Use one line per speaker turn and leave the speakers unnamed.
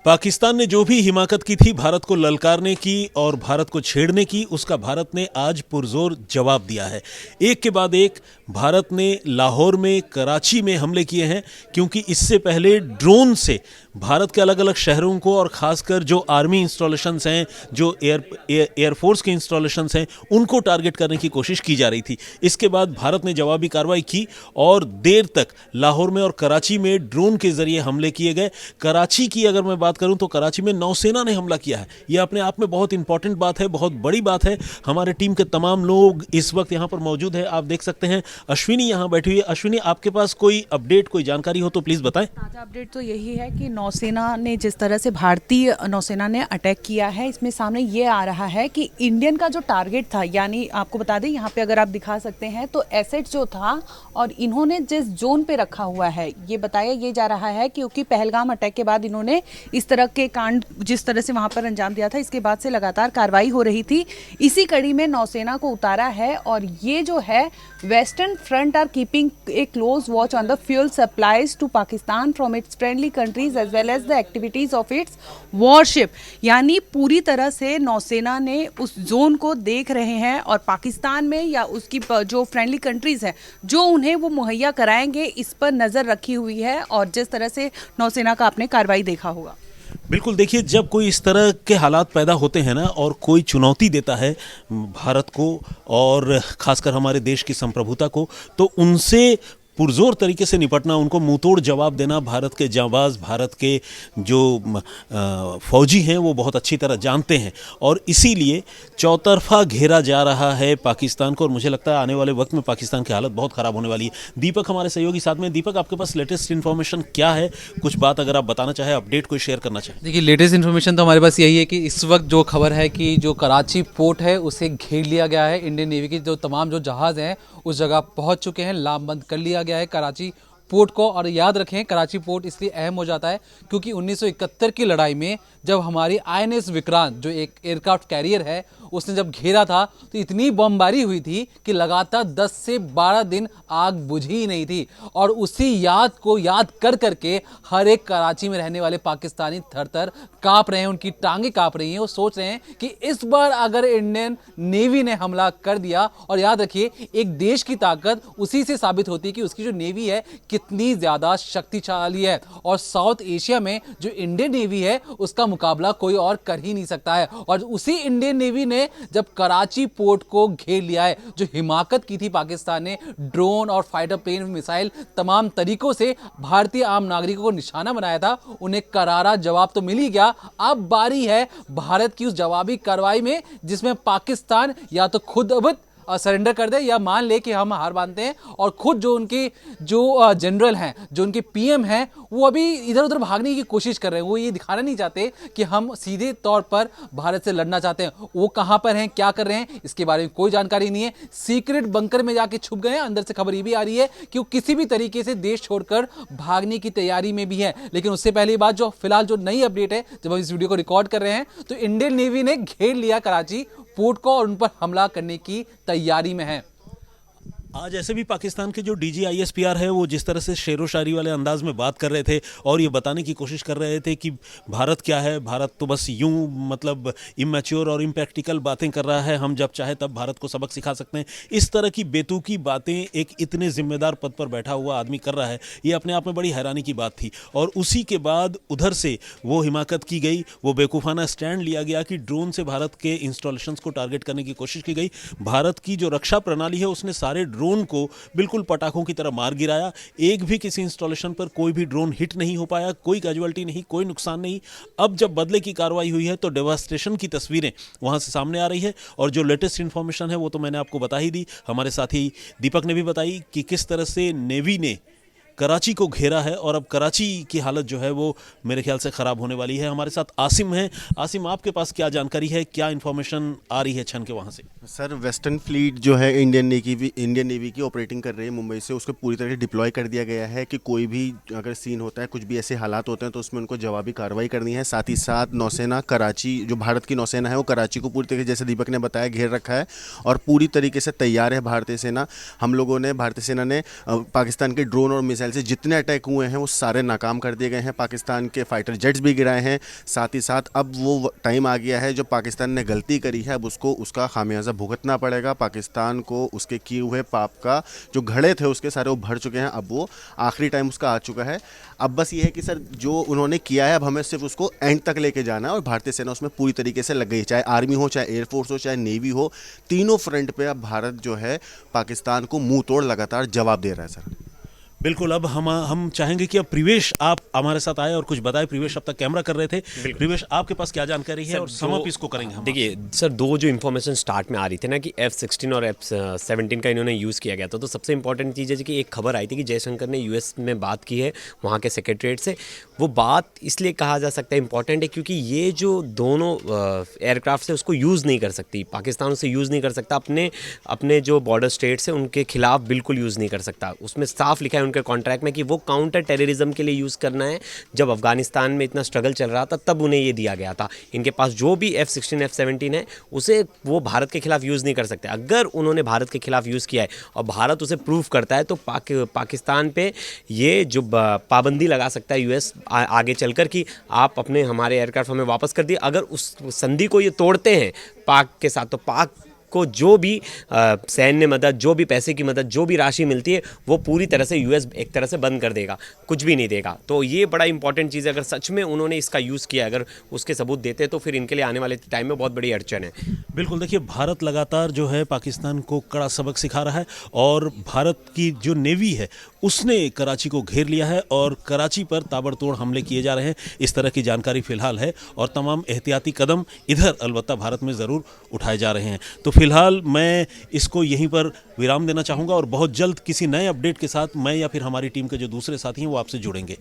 पाकिस्तान ने जो भी हिमाकत की थी भारत को ललकारने की और भारत को छेड़ने की, उसका भारत ने आज पुरजोर जवाब दिया है। एक के बाद एक भारत ने लाहौर में, कराची में हमले किए हैं, क्योंकि इससे पहले ड्रोन से भारत के अलग अलग शहरों को और ख़ासकर जो आर्मी इंस्टॉलेशंस हैं, जो एयरफोर्स के इंस्टॉलेशंस हैं, उनको टारगेट करने की कोशिश की जा रही थी। इसके बाद भारत ने जवाबी कार्रवाई की और देर तक लाहौर में और कराची में ड्रोन के जरिए हमले किए गए। कराची की अगर मैं बात करूं तो कराची में नौसेना ने हमला किया है। यह अपने आप में बहुत इंपॉर्टेंट बात है, बहुत बड़ी बात है। हमारे टीम के तमाम लोग इस वक्त यहां पर मौजूद हैं। आप देख सकते हैं अश्विनी यहां बैठी हुई है। अश्विनी, आपके पास कोई अपडेट, कोई जानकारी हो तो प्लीज बताएं।
ताज़ा अपडेट तो यही है कि नौसेना ने जिस तरह से भारतीय नौसेना ने अटैक किया है, इसमें सामने ये आ रहा है कि इंडियन का जो टारगेट था, यानी आपको बता दें यहाँ पे अगर आप दिखा सकते हैं तो एसेट जो था और इन्होंने जिस जोन पे रखा हुआ है, ये बताया ये जा रहा है क्योंकि पहलगाम अटैक के बाद इन्होंने इस तरह के कांड जिस तरह से वहाँ पर अंजाम दिया था, इसके बाद से लगातार कार्रवाई हो रही थी। इसी कड़ी में नौसेना को उतारा है और ये जो है western front are keeping a close watch on the fuel supplies to Pakistan from its friendly countries as well as the activities of its warship. यानी पूरी तरह से नौसेना ने उस जोन को देख रहे हैं और पाकिस्तान में या उसकी जो फ्रेंडली कंट्रीज हैं जो उन्हें वो मुहैया कराएंगे, इस पर नज़र रखी हुई है। और जिस तरह से नौसेना का आपने कार्रवाई देखा होगा।
बिल्कुल, देखिए, जब कोई इस तरह के हालात पैदा होते हैं ना और कोई चुनौती देता है भारत को और खासकर हमारे देश की संप्रभुता को, तो उनसे पुरजोर तरीके से निपटना, उनको मुंहतोड़ जवाब देना भारत के जांबाज, भारत के जो फौजी हैं वो बहुत अच्छी तरह जानते हैं। और इसीलिए चौतरफा घेरा जा रहा है पाकिस्तान को और मुझे लगता है आने वाले वक्त में पाकिस्तान की हालत बहुत ख़राब होने वाली है। दीपक हमारे सहयोगी साथ में। दीपक, आपके पास लेटेस्ट इन्फॉर्मेशन क्या है? कुछ बात अगर आप बताना चाहें, अपडेट कोई शेयर करना चाहें।
देखिए, लेटेस्ट इन्फॉर्मेशन तो हमारे पास यही है कि इस वक्त जो खबर है कि जो कराची पोर्ट है उसे घेर लिया गया है। इंडियन नेवी के जो तमाम जो जहाज़ हैं उस जगह पहुंच चुके हैं, लामबंद कर लिया गया है कराची पोर्ट को। और याद रखें, कराची पोर्ट इसलिए अहम हो जाता है क्योंकि 1971 की लड़ाई में जब हमारी INS विक्रांत, जो एक एयरक्राफ्ट कैरियर है, उसने जब घेरा था तो इतनी बमबारी हुई थी कि लगातार 10 से 12 दिन आग बुझी ही नहीं थी। और उसी याद को याद कर करके हर एक कराची में रहने वाले पाकिस्तानी थर थर काँप रहे हैं, उनकी टांगें काँप रही हैं। वो सोच रहे हैं कि इस बार अगर इंडियन नेवी ने हमला कर दिया, और याद रखिए एक देश की ताकत उसी से साबित होती है कि उसकी जो नेवी है कितनी ज़्यादा शक्तिशाली है। और साउथ एशिया में जो इंडियन नेवी है उसका मुकाबला कोई और कर ही नहीं सकता है। और उसी इंडियन नेवी ने जब कराची पोर्ट को घेर लिया है, जो हिमाकत की थी पाकिस्तान ने ड्रोन और फाइटर प्लेन, मिसाइल, तमाम तरीकों से भारतीय आम नागरिकों को निशाना बनाया था, उन्हें करारा जवाब तो मिल ही गया। अब बारी है भारत की उस जवाबी कार्रवाई में जिसमें पाकिस्तान या तो खुद अब सरेंडर कर दे या मान ले कि हम हार मानते हैं। और खुद जो उनके जो जनरल हैं, जो उनके PM हैं, वो अभी इधर उधर भागने की कोशिश कर रहे हैं। वो ये दिखाना नहीं चाहते कि हम सीधे तौर पर भारत से लड़ना चाहते हैं। वो कहाँ पर हैं, क्या कर रहे हैं, इसके बारे में कोई जानकारी नहीं है। सीक्रेट बंकर में जाके छुप गए हैं। अंदर से खबर ये भी आ रही है कि वो किसी भी तरीके से देश छोड़कर भागने की तैयारी में भी है। लेकिन उससे पहले बात, जो फिलहाल जो नई अपडेट है, जब हम इस वीडियो को रिकॉर्ड कर रहे हैं तो इंडियन नेवी ने घेर लिया कराची पोर्ट को और उन पर हमला करने की तैयारी में है।
आज ऐसे भी पाकिस्तान के जो DG ISPR है वो जिस तरह से शेरो शायरी वाले अंदाज में बात कर रहे थे और ये बताने की कोशिश कर रहे थे कि भारत क्या है, भारत तो बस यूं मतलब इमैच्योर और इम्प्रैक्टिकल बातें कर रहा है, हम जब चाहे तब भारत को सबक सिखा सकते हैं। इस तरह की बेतुकी बातें एक इतने जिम्मेदार पद पर बैठा हुआ आदमी कर रहा है, ये अपने आप में बड़ी हैरानी की बात थी। और उसी के बाद उधर से वो हिमाकत की गई, वो बेवकूफ़ाना स्टैंड लिया गया कि ड्रोन से भारत के इंस्टॉलेशंस को टारगेट करने की कोशिश की गई। भारत की जो रक्षा प्रणाली है उसने सारे ड्रोन को बिल्कुल पटाखों की तरह मार गिराया। एक भी किसी इंस्टॉलेशन पर कोई भी ड्रोन हिट नहीं हो पाया, कोई कैजुअल्टी नहीं, कोई नुकसान नहीं। अब जब बदले की कार्रवाई हुई है तो डेवास्टेशन की तस्वीरें वहां से सामने आ रही है। और जो लेटेस्ट इंफॉर्मेशन है वो तो मैंने आपको बता ही दी, हमारे साथी दीपक ने भी बताई कि किस तरह से नेवी ने कराची को घेरा है और अब कराची की हालत जो है वो मेरे ख्याल से ख़राब होने वाली है। हमारे साथ आसिम है। आसिम, आपके पास क्या जानकारी है, क्या इन्फॉर्मेशन आ रही है छन के वहाँ से?
सर, वेस्टर्न फ्लीट जो है इंडियन नेवी की ऑपरेटिंग कर रही है मुंबई से, उसको पूरी तरह से डिप्लॉय कर दिया गया है कि कोई भी अगर सीन होता है, कुछ भी ऐसे हालात होते हैं तो उसमें उनको जवाबी कार्रवाई करनी है। साथ ही साथ नौसेना कराची, जो भारत की नौसेना है वो कराची को पूरी तरीके से, जैसे दीपक ने बताया, घेर रखा है और पूरी तरीके से तैयार है भारतीय सेना। हम लोगों ने, भारतीय सेना ने पाकिस्तान के ड्रोन और मिसाइल ख्याल से जितने अटैक हुए हैं वो सारे नाकाम कर दिए गए हैं, पाकिस्तान के फाइटर जेट्स भी गिराए हैं। साथ ही साथ अब वो टाइम आ गया है, जो पाकिस्तान ने गलती करी है अब उसको उसका खामियाजा भुगतना पड़ेगा। पाकिस्तान को उसके किए हुए पाप का जो घड़े थे उसके सारे वो भर चुके हैं, अब वो आखिरी टाइम उसका आ चुका है। अब बस ये है कि सर जो उन्होंने किया है अब हमें सिर्फ उसको एंड तक लेके जाना है, और भारतीय सेना उसमें पूरी तरीके से लग गई, चाहे आर्मी हो, चाहे एयरफोर्स हो, चाहे नेवी हो, तीनों फ्रंट पे अब भारत जो है पाकिस्तान को मुंह तोड़ लगातार जवाब दे रहा है सर।
बिल्कुल। अब हम चाहेंगे कि अब प्रिवेश आप हमारे साथ आए और कुछ बताएं। प्रिवेश अब तक कैमरा कर रहे थे, प्रिवेश आपके पास क्या जानकारी है और सम अप इसको करेंगे हम।
देखिए सर, दो जो इन्फॉर्मेशन स्टार्ट में आ रही थी ना कि F-16 और F-17 का इन्होंने यूज़ किया गया था, तो सबसे इंपॉर्टेंट चीज़ है कि एक खबर आई थी कि जयशंकर ने यूएस में बात की है वहाँ के सेक्रेटरीट से। वो बात इसलिए कहा जा सकता है इंपॉर्टेंट है क्योंकि ये जो दोनों एयरक्राफ्ट है उसको यूज़ नहीं कर सकती, पाकिस्तान उसे यूज़ नहीं कर सकता, अपने जो बॉर्डर स्टेट्स हैं उनके खिलाफ बिल्कुल यूज़ नहीं कर सकता। उसमें साफ लिखा है उनके कॉन्ट्रैक्ट में कि वो काउंटर टेररिज्म के लिए यूज़ करना है। जब अफगानिस्तान में इतना स्ट्रगल चल रहा था तब उन्हें ये दिया गया था। इनके पास जो भी F-16 F-17 है उसे वो भारत के खिलाफ यूज़ नहीं कर सकते। अगर उन्होंने भारत के खिलाफ यूज़ किया है और भारत उसे प्रूव करता है तो पाकिस्तान पे ये जो पाबंदी लगा सकता है यूएस आगे चलकर कि आप हमारे एयरक्राफ्ट हमें वापस कर दिए। अगर उस संधि को ये तोड़ते हैं पाक के साथ, तो पाक को जो भी सैन्य मदद, जो भी पैसे की मदद, जो भी राशि मिलती है वो पूरी तरह से यूएस एक तरह से बंद कर देगा, कुछ भी नहीं देगा। तो ये बड़ा इंपॉर्टेंट चीज़ है। अगर सच में उन्होंने इसका यूज़ किया, अगर उसके सबूत देते तो फिर इनके लिए आने वाले टाइम में बहुत बड़ी अड़चन है।
बिल्कुल। देखिए, भारत लगातार जो है पाकिस्तान को कड़ा सबक सिखा रहा है और भारत की जो नेवी है उसने कराची को घेर लिया है और कराची पर ताबड़तोड़ हमले किए जा रहे हैं, इस तरह की जानकारी फिलहाल है। और तमाम एहतियाती कदम इधर अलबत्ता भारत में ज़रूर उठाए जा रहे हैं। तो फिलहाल मैं इसको यहीं पर विराम देना चाहूँगा और बहुत जल्द किसी नए अपडेट के साथ मैं या फिर हमारी टीम के जो दूसरे साथी हैं वो आपसे जुड़ेंगे।